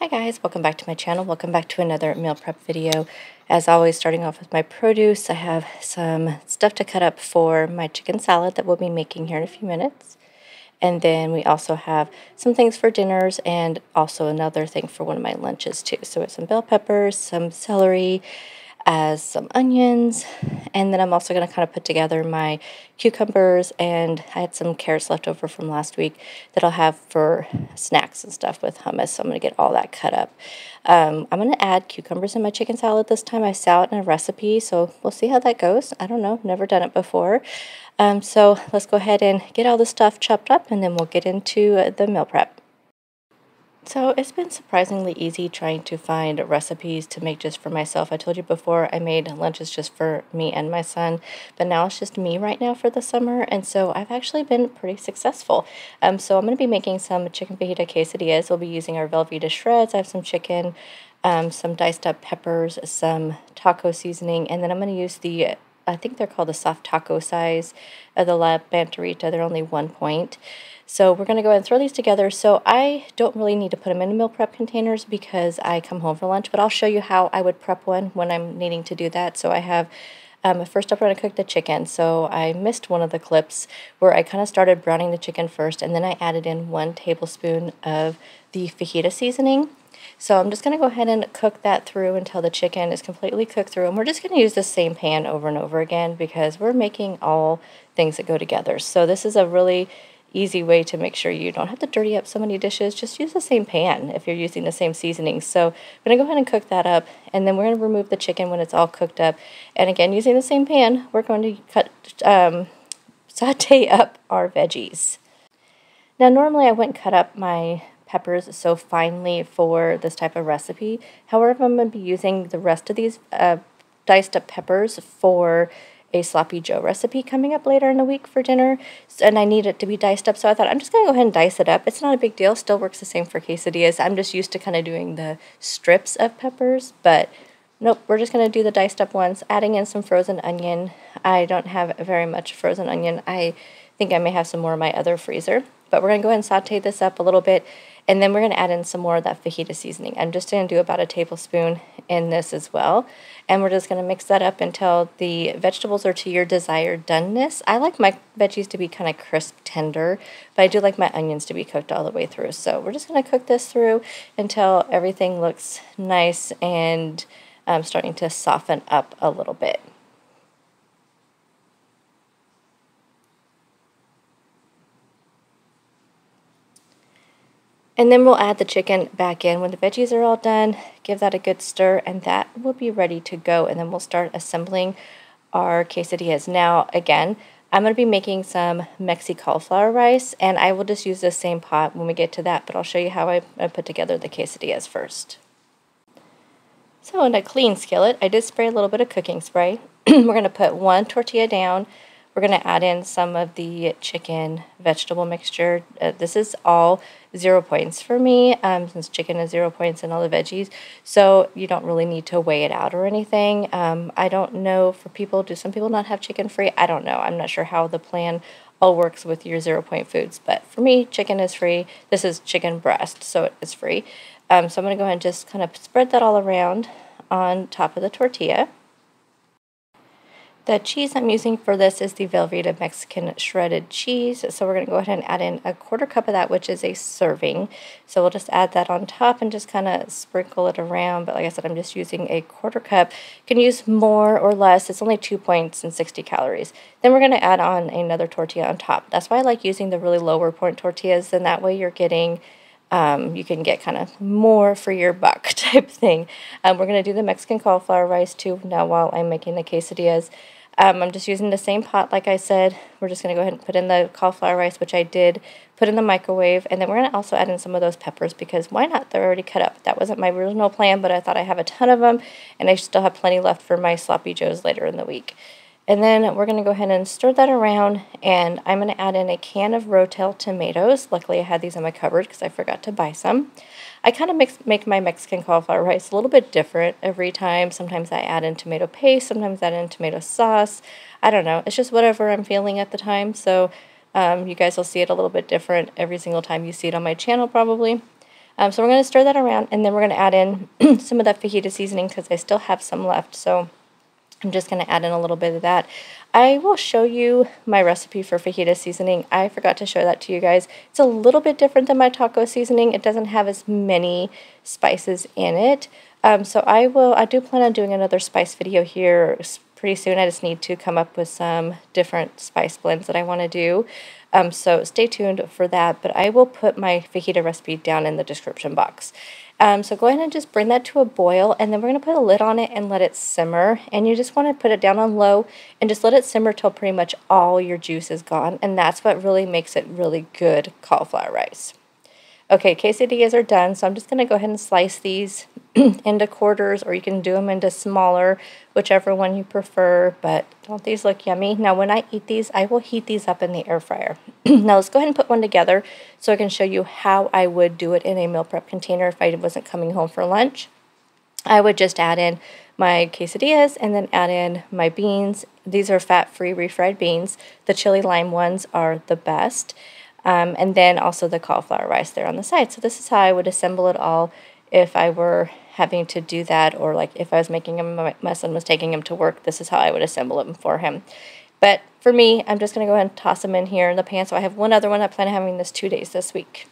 Hi guys, welcome back to my channel. Welcome back to another meal prep video. As always, starting off with my produce, I have some stuff to cut up for my chicken salad that we'll be making here in a few minutes. And then we also have some things for dinners and also another thing for one of my lunches too. So it's some bell peppers, some celery, as some onions, and then I'm also going to kind of put together my cucumbers, and I had some carrots left over from last week that I'll have for snacks and stuff with hummus, so I'm going to get all that cut up. I'm going to add cucumbers in my chicken salad this time. I saw it in a recipe, so we'll see how that goes. I don't know, never done it before. So let's go ahead and get all the stuff chopped up, and then we'll get into the meal prep. So it's been surprisingly easy trying to find recipes to make just for myself. I told you before I made lunches just for me and my son, but now it's just me right now for the summer, and so I've actually been pretty successful. So I'm going to be making some chicken fajita quesadillas. We'll be using our Velveeta shreds. I have some chicken, some diced up peppers, some taco seasoning, and then I'm going to use the I think they're called the soft taco size of the La Banderita. They're only 1 point. So we're going to go ahead and throw these together. So I don't really need to put them in meal prep containers because I come home for lunch, but I'll show you how I would prep one when I'm needing to do that. So I have, first up we're going to cook the chicken. So I missed one of the clips where I kind of started browning the chicken first, and then I added in 1 tablespoon of the fajita seasoning. So I'm just going to go ahead and cook that through until the chicken is completely cooked through. And we're just going to use the same pan over and over again because we're making all things that go together. So this is a really easy way to make sure you don't have to dirty up so many dishes. Just use the same pan if you're using the same seasonings. So I'm going to go ahead and cook that up, and then we're going to remove the chicken when it's all cooked up. And again, using the same pan, we're going to saute up our veggies. Now normally I wouldn't cut up my peppers so finely for this type of recipe. However, I'm going to be using the rest of these diced up peppers for a sloppy Joe recipe coming up later in the week for dinner, and I need it to be diced up, so I thought I'm just going to go ahead and dice it up. It's not a big deal, still works the same for quesadillas. I'm just used to kind of doing the strips of peppers, but nope, we're just going to do the diced up ones, adding in some frozen onion. I don't have very much frozen onion. I think I may have some more in my other freezer, but we're going to go ahead and saute this up a little bit, and then we're going to add in some more of that fajita seasoning. I'm just going to do about a tablespoon in this as well. And we're just going to mix that up until the vegetables are to your desired doneness. I like my veggies to be kind of crisp, tender, but I do like my onions to be cooked all the way through. So we're just going to cook this through until everything looks nice and starting to soften up a little bit. And then we'll add the chicken back in when the veggies are all done, give that a good stir, and that will be ready to go. And then we'll start assembling our quesadillas. Now, again, I'm going to be making some Mexi cauliflower rice, and I will just use the same pot when we get to that, but I'll show you how I put together the quesadillas first. So in a clean skillet, I did spray a little bit of cooking spray. We're going to put 1 tortilla down. We're going to add in some of the chicken vegetable mixture. This is all 0 points for me, since chicken is 0 points and all the veggies. So you don't really need to weigh it out or anything. I don't know for people, do some people not have chicken free? I don't know. I'm not sure how the plan all works with your 0 point foods. But for me, chicken is free. This is chicken breast, so it is free. So I'm going to go ahead and just kind of spread that all around on top of the tortilla. The cheese I'm using for this is the Velveeta Mexican shredded cheese. So we're going to go ahead and add in a 1/4 cup of that, which is a serving. So we'll just add that on top and just kind of sprinkle it around. But like I said, I'm just using a 1/4 cup. You can use more or less. It's only 2 points and 60 calories. Then we're going to add on another tortilla on top. That's why I like using the really lower point tortillas. Then that way you're getting you can get kind of more for your buck type thing. We're going to do the Mexican cauliflower rice too now while I'm making the quesadillas. I'm just using the same pot, like I said. We're just going to go ahead and put in the cauliflower rice, which I did put in the microwave. And then we're going to also add in some of those peppers because why not? They're already cut up. That wasn't my original plan, but I thought I have a ton of them, and I still have plenty left for my sloppy joes later in the week. And then we're going to go ahead and stir that around, and I'm going to add in a can of Rotel tomatoes. Luckily, I had these in my cupboard because I forgot to buy some. I kind of make my Mexican cauliflower rice a little bit different every time. Sometimes I add in tomato paste, sometimes I add in tomato sauce. I don't know. It's just whatever I'm feeling at the time. So you guys will see it a little bit different every single time you see it on my channel probably. So we're going to stir that around, and then we're going to add in some of that fajita seasoning because I still have some left. So I'm just going to add in a little bit of that. I will show you my recipe for fajita seasoning. I forgot to show that to you guys. It's a little bit different than my taco seasoning. It doesn't have as many spices in it. So I do plan on doing another spice video here pretty soon. I just need to come up with some different spice blends that I want to do. So stay tuned for that, but I will put my fajita recipe down in the description box. So go ahead and just bring that to a boil, and then we're going to put a lid on it and let it simmer. And you just want to put it down on low and just let it simmer till pretty much all your juice is gone. And that's what really makes it really good cauliflower rice. Okay, quesadillas are done, so I'm just going to go ahead and slice these into quarters, or you can do them into smaller, whichever one you prefer, but don't these look yummy? Now, when I eat these, I will heat these up in the air fryer. Now, let's go ahead and put one together so I can show you how I would do it in a meal prep container if I wasn't coming home for lunch. I would just add in my quesadillas and then add in my beans. These are fat-free refried beans. The chili lime ones are the best. And then also the cauliflower rice there on the side. So this is how I would assemble it all if I were having to do that, or like if I was making him, my son was taking him to work, this is how I would assemble them for him. But for me, I'm just going to go ahead and toss them in here in the pan. So I have one other one. I plan on having this 2 days this week.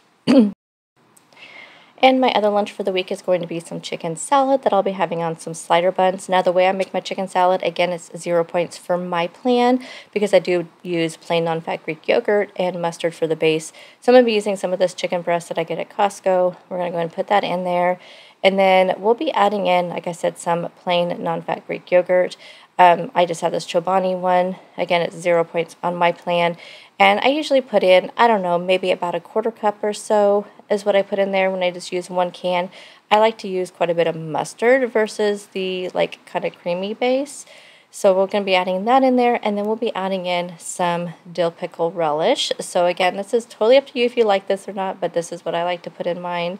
And my other lunch for the week is going to be some chicken salad that I'll be having on some slider buns. Now, the way I make my chicken salad, again, it's 0 points for my plan because I do use plain non-fat Greek yogurt and mustard for the base. So I'm going to be using some of this chicken breast that I get at Costco. We're going to go ahead and put that in there. And then we'll be adding in, like I said, some plain non-fat Greek yogurt. I just have this Chobani one. Again, it's 0 points on my plan. And I usually put in, I don't know, maybe about a 1/4 cup or so is what I put in there when I just use 1 can. I like to use quite a bit of mustard versus the like kind of creamy base. So we're going to be adding that in there, and then we'll be adding in some dill pickle relish. So again, this is totally up to you if you like this or not, but this is what I like to put in mine.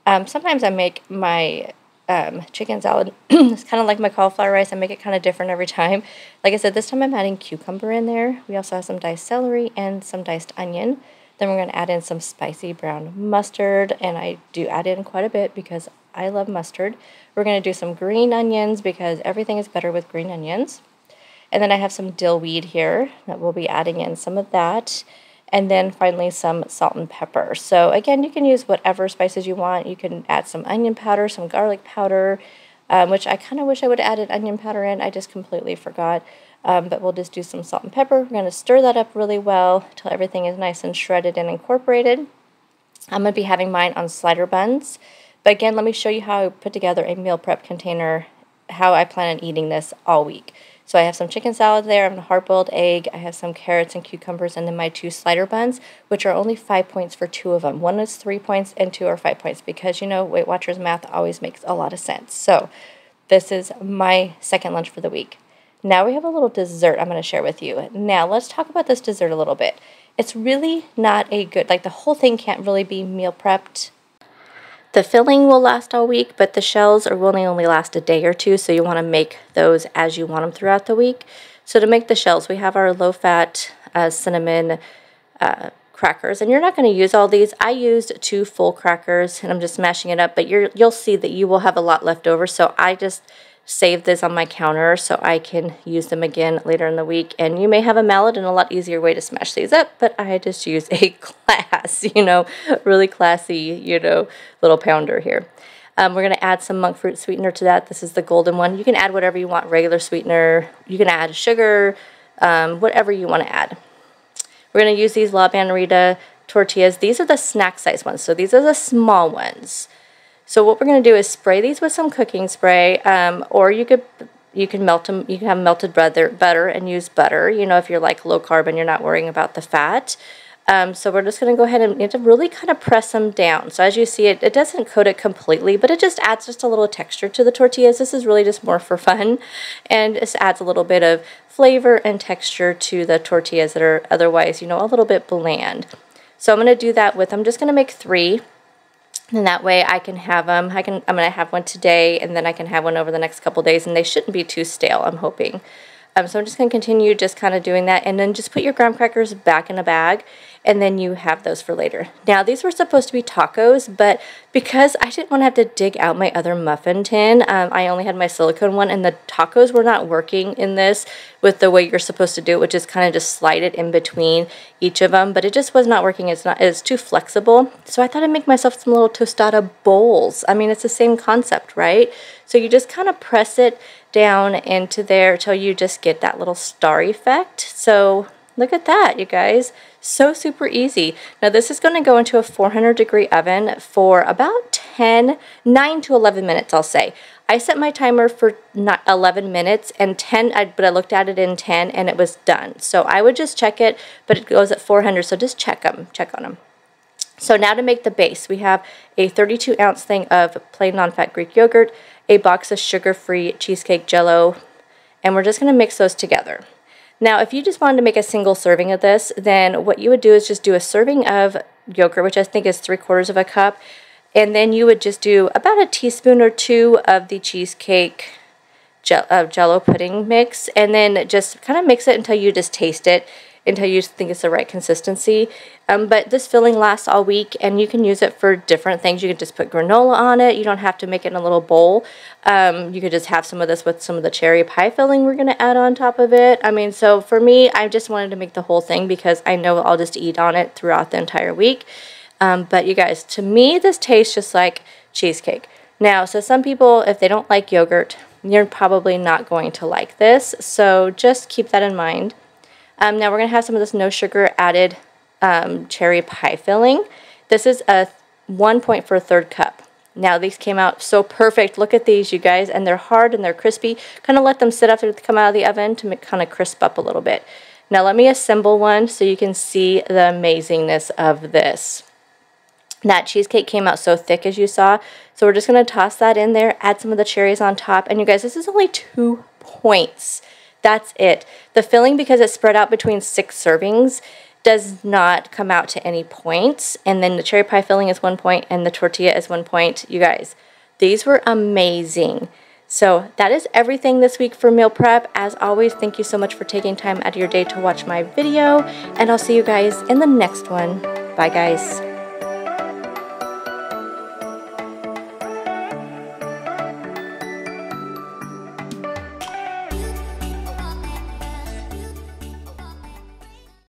Sometimes I make my chicken salad. It's kind of like my cauliflower rice. I make it kind of different every time. Like I said, this time I'm adding cucumber in there. We also have some diced celery and some diced onion. Then we're going to add in some spicy brown mustard, and I do add in quite a bit because I love mustard. We're going to do some green onions because everything is better with green onions. And then I have some dill weed here that we'll be adding in some of that. And then finally some salt and pepper. So again, you can use whatever spices you want. You can add some onion powder, some garlic powder, which I kind of wish I would have added onion powder in. I just completely forgot. But we'll just do some salt and pepper. We're going to stir that up really well until everything is nice and shredded and incorporated. I'm going to be having mine on slider buns. But again, let me show you how I put together a meal prep container, how I plan on eating this all week. So I have some chicken salad there, I have a hard-boiled egg, I have some carrots and cucumbers, and then my 2 slider buns, which are only 5 points for 2 of them. 1 is 3 points and 2 are 5 points because, you know, Weight Watchers math always makes a lot of sense. So this is my second lunch for the week. Now we have a little dessert I'm going to share with you. Now let's talk about this dessert a little bit. It's really not a good, like the whole thing can't really be meal prepped. The filling will last all week, but the shells will only last a day or 2, so you want to make those as you want them throughout the week. So to make the shells, we have our low-fat cinnamon crackers, and you're not going to use all these. I used 2 full crackers, and I'm just smashing it up, but you'll see that you will have a lot left over, so I just save this on my counter so I can use them again later in the week. And you may have a mallet and a lot easier way to smash these up, but I just use a class, really classy, little pounder here. We're going to add some monk fruit sweetener to that. This is the golden one. You can add whatever you want, regular sweetener. You can add sugar, whatever you want to add. We're going to use these La Banderita tortillas. These are the snack size ones, so these are the small ones. So what we're going to do is spray these with some cooking spray, or you can melt them. You can have melted butter and use butter. If you're like low carb and you're not worrying about the fat. So we're just going to go ahead and you have to really kind of press them down. So as you see, it doesn't coat it completely, but it just adds just a little texture to the tortillas. This is really just more for fun, and this adds a little bit of flavor and texture to the tortillas that are otherwise, a little bit bland. So I'm going to do that with. I'm just going to make 3. And that way I can have them. I'm going to have one today, and then I can have one over the next couple days, and they shouldn't be too stale, I'm hoping. So I'm just going to continue just kind of doing that, and then just put your graham crackers back in a bag, and then you have those for later. Now, these were supposed to be tacos, but because I didn't want to have to dig out my other muffin tin, I only had my silicone one, and the tacos were not working in this with the way you're supposed to do it, which is kind of just slide it in between each of them, but it just was not working. It's too flexible. So I thought I'd make myself some little tostada bowls. I mean, it's the same concept, right? So you just kind of press it down into there till you just get that little star effect. So look at that, you guys. So super easy. Now this is going to go into a 400-degree oven for about 9 to 11 minutes, I'll say. I set my timer for 11 minutes and 10, but I looked at it in 10 and it was done. So I would just check it, but it goes at 400, so just check on them. So now to make the base, we have a 32-ounce thing of plain non-fat Greek yogurt, a box of sugar-free cheesecake jello, and we're just going to mix those together. Now, if you just wanted to make a single serving of this, then what you would do is just do a serving of yogurt, which I think is 3/4 of a cup, and then you would just do about a teaspoon or 2 of the cheesecake jello pudding mix, and then just kind of mix it until you just taste it, until you think it's the right consistency. But this filling lasts all week, and you can use it for different things. You can just put granola on it. You don't have to make it in a little bowl. You could just have some of this with some of the cherry pie filling we're going to add on top of it. I mean, so for me, I just wanted to make the whole thing because I know I'll just eat on it throughout the entire week. But you guys, to me, this tastes just like cheesecake. Now, so some people, if they don't like yogurt, you're probably not going to like this. So just keep that in mind. Now we're going to have some of this no sugar added cherry pie filling. This is a 1 point for a 1/3 cup. Now these came out so perfect. Look at these, you guys, and they're hard and they're crispy. Kind of let them sit after they come out of the oven to kind of crisp up a little bit. Now let me assemble one so you can see the amazingness of this. That cheesecake came out so thick, as you saw. So we're just going to toss that in there, add some of the cherries on top, and you guys, this is only 2 points. That's it. The filling, because it's spread out between 6 servings, does not come out to any points. And then the cherry pie filling is 1 point and the tortilla is 1 point. You guys, these were amazing. So that is everything this week for meal prep. As always, thank you so much for taking time out of your day to watch my video, and I'll see you guys in the next one. Bye, guys.